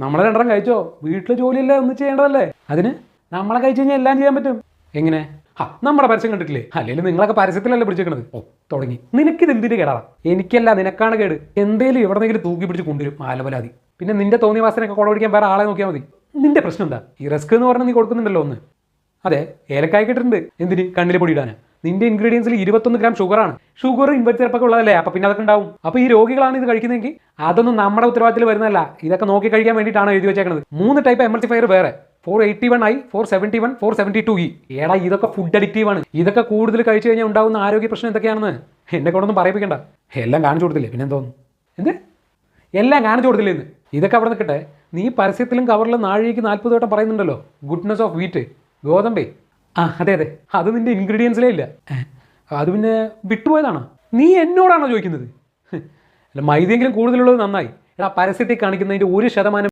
നമ്മളെ രണ്ടെണ്ണം കഴിച്ചോ, വീട്ടിൽ ജോലിയല്ലേ ഒന്ന് ചെയ്യേണ്ടതല്ലേ, അതിന് നമ്മളെ കഴിച്ചു കഴിഞ്ഞാൽ എല്ലാം ചെയ്യാൻ പറ്റും. എങ്ങനെ? നമ്മുടെ പരസ്യം കണ്ടിട്ടില്ലേ? അല്ലെങ്കിൽ നിങ്ങളൊക്കെ പരസ്യത്തിലല്ലേ പിടിച്ചേക്കണത്. തുടങ്ങി. നിനക്കിത് എന്തിന്റെ കേടാണ്? എനിക്കല്ല, നിനക്കാണ് കേട്. എന്തേലും എവിടെന്നെങ്കിലും തൂക്കി പിടിച്ച് കൊണ്ടുവരും ആലവലാതി. പിന്നെ നിന്റെ തോന്നിയ വാസനയൊക്കെ കൊടപിടിക്കാൻ വേറെ ആളെ നോക്കിയാൽ മതി. നിന്റെ പ്രശ്നം എന്താ? ഈ റിസ്ക് എന്ന് പറഞ്ഞാൽ നീ കൊടുക്കുന്നുണ്ടല്ലോ ഒന്ന്. അതെ, ഏലക്കായ കിട്ടിട്ടുണ്ട്. എന്തിന്? കണ്ണിൽ പൊടി ഇടാൻ. നിന്റെ ഇൻഗ്രീഡിയൻസിൽ 21 ഗ്രാം ഷുഗറാണ്. ഷുഗർ ഇൻവെർട്ടിറപ്പൊക്കെ ഉള്ളതല്ലേ, അപ്പം പിന്നെ അതൊക്കെ ഉണ്ടാവും. അപ്പോൾ ഈ രോഗികളാണ് ഇത് കഴിക്കുന്നതെങ്കിൽ അതൊന്നും നമ്മുടെ ഉത്തരവാദിത്തത്തിൽ വരുന്നതല്ല. ഇതൊക്കെ നോക്കി കഴിക്കാൻ വേണ്ടിയിട്ടാണ് എഴുതി വെച്ചേക്കുന്നത്. 3 ടൈപ്പ് എമൾസിഫയർ വേറെ, 481I, 471, 472E. ഏടാ, ഇതൊക്കെ ഫുഡ് അഡിക്റ്റീവ് ആണ്. ഇതൊക്കെ കൂടുതൽ കഴിച്ചു കഴിഞ്ഞാൽ ഉണ്ടാകുന്ന ആരോഗ്യ പ്രശ്നം എന്തൊക്കെയാണെന്ന് എന്നെ കൊണ്ടൊന്നും പറയിപ്പിക്കണ്ട. എല്ലാം കാണിച്ചു കൊടുത്തില്ലേ, പിന്നെ എന്തോന്നു? എന്ത് എല്ലാം കാണിച്ചു കൊടുത്തില്ലേ എന്ന്? ഇതൊക്കെ അവിടെ നിൽക്കട്ടെ. നീ പരസ്യത്തിലും കവറിലും നാഴികയ്ക്ക് 40 വട്ടം പറയുന്നുണ്ടല്ലോ ഗുഡ്നെസ് ഓഫ് വീറ്റ്, ഗോതമ്പേ. അതെ, അത് നിന്റെ ഇൻഗ്രീഡിയൻസിലേ ഇല്ല. അത് പിന്നെ വിട്ടുപോയതാണോ? നീ എന്നോടാണോ ചോദിക്കുന്നത്? അല്ല, മൈദയെങ്കിലും കൂടുതലുള്ളത് നന്നായി. എടാ, പരസ്യത്തിൽ കാണിക്കുന്നതിൻ്റെ 1%